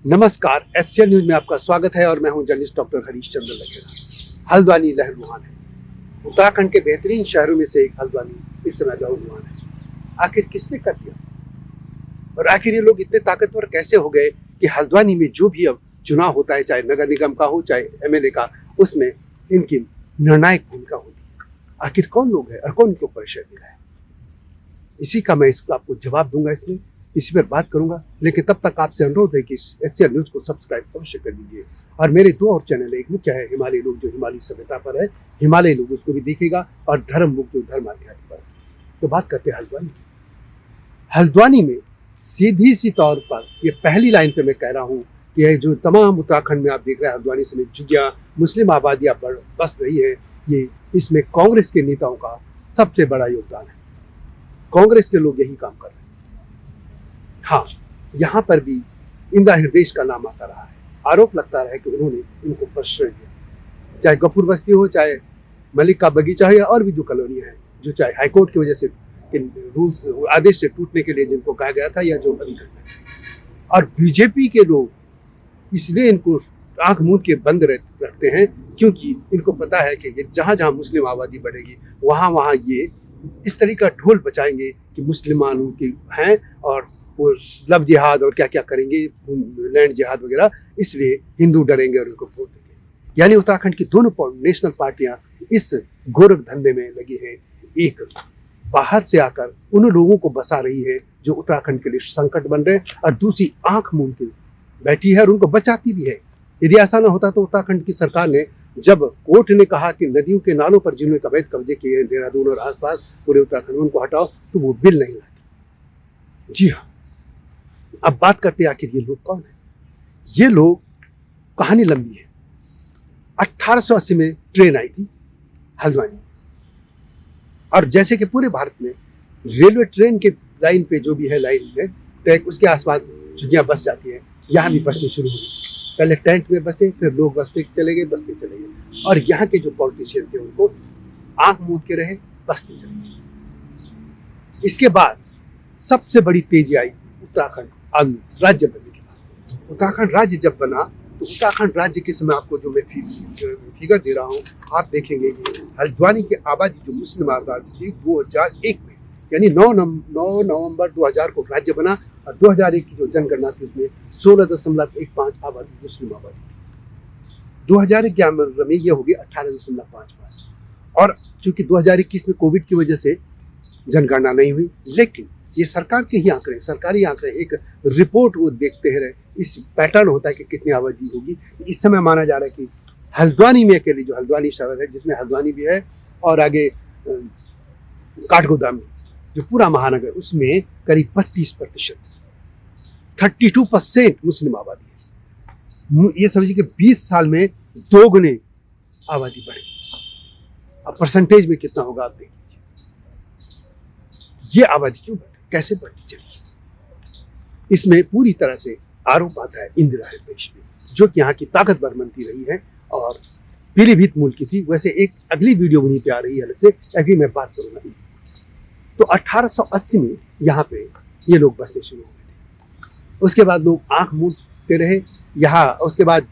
नमस्कार, SCL news में आपका स्वागत है और मैं हूं जर्नलिस्ट डॉक्टर हरीश चंद्र लखेड़ा। हल्द्वानी लहरलुहान है। उत्तराखंड के बेहतरीन शहरों में से एक हल्द्वानी इस समय लहरलुहान है। आखिर किसने कर दिया और आखिर ये लोग इतने ताकतवर कैसे हो गए कि हल्द्वानी में जो भी अब चुनाव होता है, चाहे नगर निगम का हो चाहे एमएलए का, उसमें इनकी निर्णायक भूमिका होती है। आखिर कौन लोग है और कौन इनको परिचय दे रहा है, इसी का मैं इसको आपको जवाब दूंगा, इसमें इसी पर बात करूंगा। लेकिन तब तक आपसे अनुरोध है कि इस एससीएल न्यूज को सब्सक्राइब अवश्य कर दीजिए। और मेरे दो और चैनल है, एक मुख्य है हिमालय लोग जो हिमालय सभ्यता पर है, हिमालय लोग उसको भी देखेगा, और धर्म मुक्त जो धर्म आध्यात्म पर है। तो बात करते हैं हल्द्वानी की। हल्द्वानी में सीधी सी तौर पर ये पहली लाइन पे मैं कह रहा हूँ कि ये जो तमाम उत्तराखंड में आप देख रहे हैं, हल्द्वानी समेत झुग्गियाँ मुस्लिम आबादियाँ बस रही है, ये इसमें कांग्रेस के नेताओं का सबसे बड़ा योगदान है। कांग्रेस के लोग यही काम कर रहे हैं। हाँ, यहाँ पर भी इंदिरा हृदय का नाम आता रहा है। आरोप लगता रहा है कि उन्होंने इनको प्रश्रय दिया, चाहे गफूर बस्ती हो, चाहे मलिक का बगीचा हो, या और भी जो कॉलोनी है, जो चाहे हाईकोर्ट की वजह से रूल्स आदेश से टूटने के लिए जिनको कहा गया था, या जो अभी और बीजेपी के लोग इसलिए इनको आंख मूंद के बंद रखते हैं क्योंकि इनको पता है कि जहाँ जहाँ मुस्लिम आबादी बढ़ेगी वहाँ वहाँ ये इस तरीके का ढोल बजाएंगे कि मुसलमानों के हैं और वो लव जिहाद और क्या क्या करेंगे, लैंड जिहाद वगैरह, इसलिए हिंदू डरेंगे और उनको वोट देंगे। यानी उत्तराखंड की दोनों नेशनल पार्टियां इस गोरख धंधे में लगी हैं। एक बाहर से आकर उन लोगों को बसा रही है जो उत्तराखंड के लिए संकट बन रहे हैं, और दूसरी आंख मूंद के बैठी है और उनको बचाती भी है। यदि ऐसा ना होता तो उत्तराखंड की सरकार ने, जब कोर्ट ने कहा कि नदियों के नालों पर जिन्होंने अवैध कब्जे किए हैं देहरादून और आसपास पूरे उत्तराखंड में, उनको हटाओ, तो वो बिल नहीं लाती। जी हाँ, अब बात करते हैं आखिर ये लोग कौन है। ये लोग, कहानी लंबी है। 1880 में ट्रेन आई थी हल्द्वानी, और जैसे कि पूरे भारत में रेलवे ट्रेन के लाइन पे जो भी है, लाइन में ट्रैक, उसके आसपास झुग्गियाँ बस जाती है, यहाँ भी बसनी शुरू हुई। पहले टेंट में बसे, फिर लोग बसते चले गए, और यहाँ के जो पॉलिटिशियन थे उनको आंख मूंद के रहे, बसते चले गए। इसके बाद सबसे बड़ी तेजी आई उत्तराखंड राज्य बनने के बाद। उत्तराखंड राज्य जब बना तो उत्तराखंड राज्य के समय आपको जो मैं फिगर दे रहा हूँ, आप देखेंगे कि हल्द्वानी की आबादी जो मुस्लिम आबादी थी 2001 में, यानी 9 नवंबर 2000 को राज्य बना, और 2001 की जो जनगणना थी उसमें 16.15 आबादी मुस्लिम आबादी थी। 2011 में ये होगी 18.55, और चूंकि 2021 में कोविड की वजह से जनगणना नहीं हुई, लेकिन ये सरकार के ही आंकड़े, सरकारी आंकड़े, एक रिपोर्ट वो देखते हैं, इस पैटर्न होता है कि कितनी आबादी होगी। इस समय माना जा रहा है कि हल्द्वानी में अकेले जो हल्द्वानी शहर है, जिसमें हल्द्वानी भी है और आगे काठगोदाम जो पूरा महानगर, उसमें करीब 32%, 32% मुस्लिम आबादी है। ये समझिए कि 20 साल में दोगुने आबादी बढ़ी। अब परसेंटेज में कितना होगा आप देख लीजिए। ये आबादी क्यों बढ़ी, कैसे बढ़ती चली, इसमें पूरी तरह से आरोप आता है इंदिरा हृदय पे, जो कि यहाँ की ताकतवर बनती रही है और पीलीभीत मूल की थी। वैसे एक अगली वीडियो वहीं पे आ रही है अलग से, अभी मैं बात करूंगा। तो 1880 में यहाँ पे ये लोग बसने शुरू हो गए थे। उसके बाद लोग आंख मूंदते रहे यहाँ। उसके बाद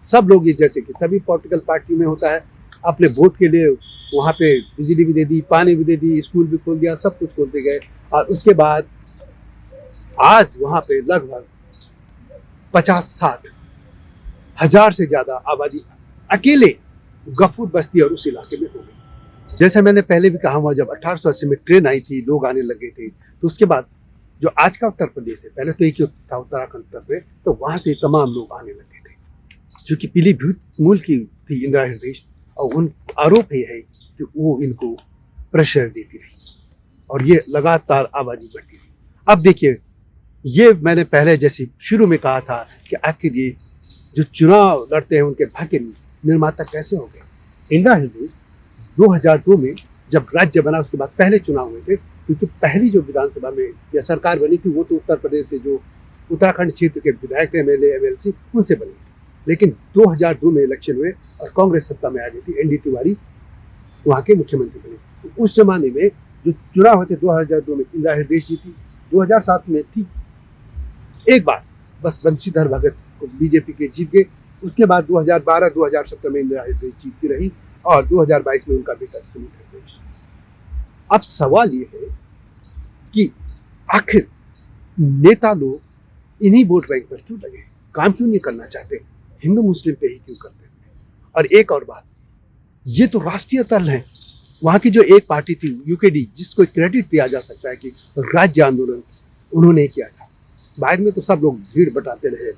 सब लोग, ये जैसे कि सभी पॉलिटिकल पार्टी में होता है, अपने वोट के लिए वहाँ पे बिजली भी दे दी, पानी भी दे दी, स्कूल भी खोल दिया, सब कुछ खोलते गए। और उसके बाद आज वहाँ पे लगभग 50-60 हजार से ज्यादा आबादी अकेले गफूर बस्ती और उस इलाके में हो गई। जैसे मैंने पहले भी कहा हुआ, जब 1880 में ट्रेन आई थी, लोग आने लगे थे, तो उसके बाद जो आज का उत्तर प्रदेश है, पहले तो एक ही था उत्तराखंड उत्तर प्रदेश, तो वहाँ से तमाम लोग आने लगे थे, जो कि पीलीभीत मूल की थी इंदिरा हृदय, और उन आरोप ये है कि वो इनको प्रेशर देती रही और ये लगातार आबादी बढ़ती रही। अब देखिए, ये मैंने पहले जैसे शुरू में कहा था कि आखिर ये जो चुनाव लड़ते हैं उनके भाग्य निर्माता कैसे हो गए। इंदिरा हृदय 2002 में जब राज्य बना, उसके बाद पहले चुनाव हुए थे, क्योंकि पहली जो विधानसभा में या सरकार बनी थी वो तो उत्तर प्रदेश से जो उत्तराखंड क्षेत्र के विधायक एमएलए एमएलसी उनसे बनी थी। लेकिन 2002 में इलेक्शन हुए और कांग्रेस सत्ता में आ गई थी, एनडी तिवारी वहाँ के मुख्यमंत्री बने। तो उस जमाने में जो चुनाव हुए थे 2002 में इंदिरा हृदय जी थी, 2007 में थी एक बार बस बंशीधर भगत को बीजेपी के जीत गए। उसके बाद 2012-2017 में इंदिरा हृदय जीतती रही और 2022 में उनका बेटा सुनील हृदय। अब सवाल ये है कि आखिर नेता लोग इन्हीं वोट बैंक पर क्यों लगे, काम क्यों नहीं करना चाहते, हिंदू मुस्लिम पे ही क्यों करते हैं। और एक और बात, ये तो राष्ट्रीय तल है। वहाँ की जो एक पार्टी थी यूकेडी, जिसको क्रेडिट दिया जा सकता है कि राज्य आंदोलन उन्होंने किया था, बाद में तो सब लोग भीड़ बटाते रहे,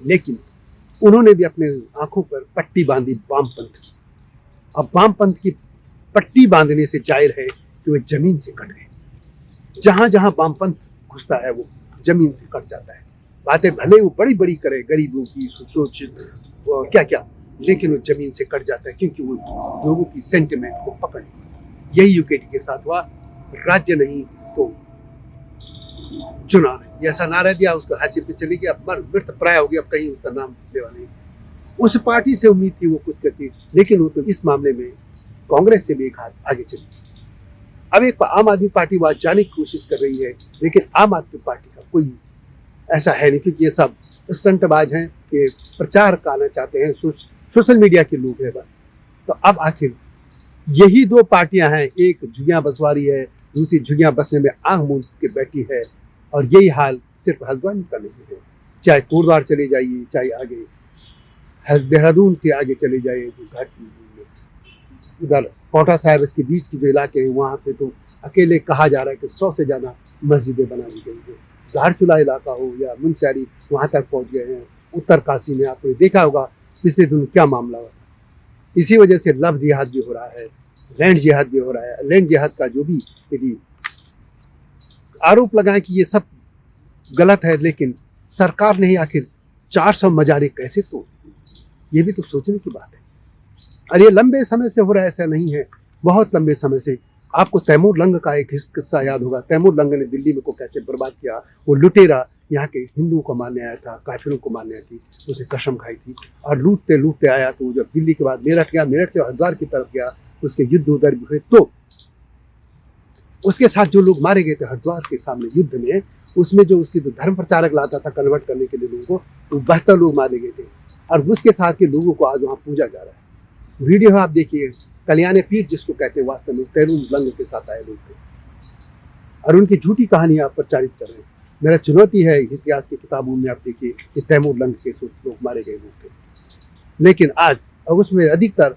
लेकिन उन्होंने भी अपने आंखों पर पट्टी बांधी वामपंथ की। अब वामपंथ की पट्टी बांधने से जाहिर है कि वे जमीन से कट गए। जहां जहां वामपंथ घुसता है वो जमीन से कट जाता है। बातें भले वो बड़ी बड़ी करे, गरीबों की, सुशोषित क्या क्या, लेकिन वो जमीन से कट जाता है क्योंकि वो लोगों की सेंटिमेंट को पकड़। यही यूकेडी के साथ हुआ। राज्य नहीं तो चुनाव नहीं, ऐसा नारा दिया, उसको हासिल पे चली गई, अब मृत प्राय हो गया, अब कहीं उसका नाम लेवा नहीं। उस पार्टी से उम्मीद थी वो कुछ करती, लेकिन वो तो इस मामले में कांग्रेस से भी एक हाथ आगे चली। अब एक आम आदमी पार्टी वहां जाने की कोशिश कर रही है, लेकिन आम आदमी पार्टी का कोई ऐसा है नहीं, क्योंकि ये सब स्टंटबाज हैं कि प्रचार करना चाहते हैं, सोशल मीडिया के लोग हैं बस। तो अब आखिर यही दो पार्टियां हैं, एक झुग्गियां बसवारी है, दूसरी झुग्गियां बसने में आंख मूंद के बैठी है। और यही हाल सिर्फ हल्द्वानी का नहीं है, चाहे कोटद्वार चले जाइए, चाहे आगे देहरादून के आगे चले जाइए, घाट उधर पौटा साहिब इसके बीच के जो इलाके हैं, वहाँ पे तो अकेले कहा जा रहा है कि 100 से ज़्यादा मस्जिदें बना दी गई हैं। धारचूला इलाका हो या मुनस्यारी, वहाँ तक पहुँच गए हैं। उत्तर काशी में आपने देखा होगा पिछले दिन क्या मामला हुआ। इसी वजह से लव जिहाद भी हो रहा है, लैंड जिहाद भी हो रहा है। लैंड जिहाद का जो भी यदि आरोप लगाएं कि ये सब गलत है, लेकिन सरकार ने ही आखिर 400 मजारे कैसे तोड़, ये भी तो सोचने की बात है। और ये लंबे समय से हो रहा है, ऐसा नहीं है, बहुत लंबे समय से। आपको तैमूर लंग का एक किस्सा याद होगा। तैमूर लंग ने दिल्ली में को कैसे बर्बाद किया। वो लुटेरा यहाँ के हिंदुओं को मारने आया था, काफिरों को मारने आई थी, उसे कसम खाई थी और लूटते लूटते आया। तो जब दिल्ली के बाद मेरठ गया, मेरठ से हरिद्वार की तरफ गया, उसके युद्ध उधर भी हुए। तो उसके साथ जो लोग मारे गए थे हरिद्वार के सामने युद्ध में, उसमें जो उसकी जो धर्म प्रचारक लाता था कन्वर्ट करने के लिए लोगों को, वो 72 लोग मारे गए थे। और उसके साथ के लोगों को आज वहाँ पूजा जा रहा है। वीडियो आप देखिए, कल्याण पीर जिसको कहते हैं, वास्तव में तैमूर लंग के साथ आए लोग थे और उनकी झूठी कहानियां आप प्रचारित कर रहे हैं। मेरा चुनौती है, इतिहास की किताबों में आप देखिए कि तैमूर लंग के लोग मारे गए लोग थे, लेकिन आज उसमें अधिकतर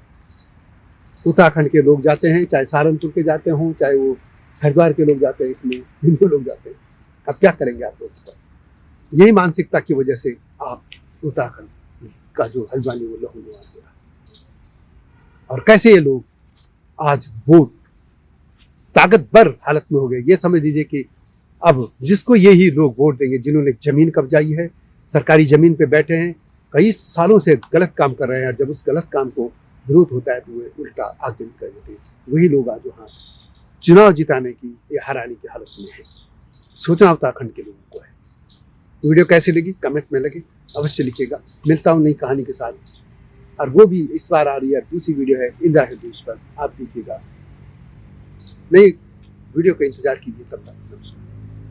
उत्तराखंड के लोग जाते हैं, चाहे सहारनपुर के जाते हों, चाहे वो हरिद्वार के लोग जाते हैं, इसमें हिंदू लोग जाते हैं। अब क्या करेंगे आप लोग? यही मानसिकता की वजह से आप उत्तराखंड का जो हल्द्वानी वो लहू लुहान हो रहा है। और कैसे ये लोग आज वोट ताकतवर हालत में हो गए। ये समझ लीजिए कि अब जिसको यही लोग वोट देंगे, जिन्होंने जमीन कब्जाई है, सरकारी जमीन पे बैठे हैं, कई सालों से गलत काम कर रहे हैं, और जब उस गलत काम को विरोध होता है तो वे उल्टा आगजनी कर देते हैं। वही लोग आज वहाँ चुनाव जिताने की या हराने की हालत में है। सोचना उत्तराखंड के लोगों को है। वीडियो कैसी लगी कमेंट में लगे अवश्य लिखिएगा। मिलता हूँ नई कहानी के साथ, और वो भी इस बार आ रही है, दूसरी वीडियो है इंदिरा हृदय पर, आप देखिएगा। नई वीडियो का इंतजार कीजिए। तब तक नमस्कार।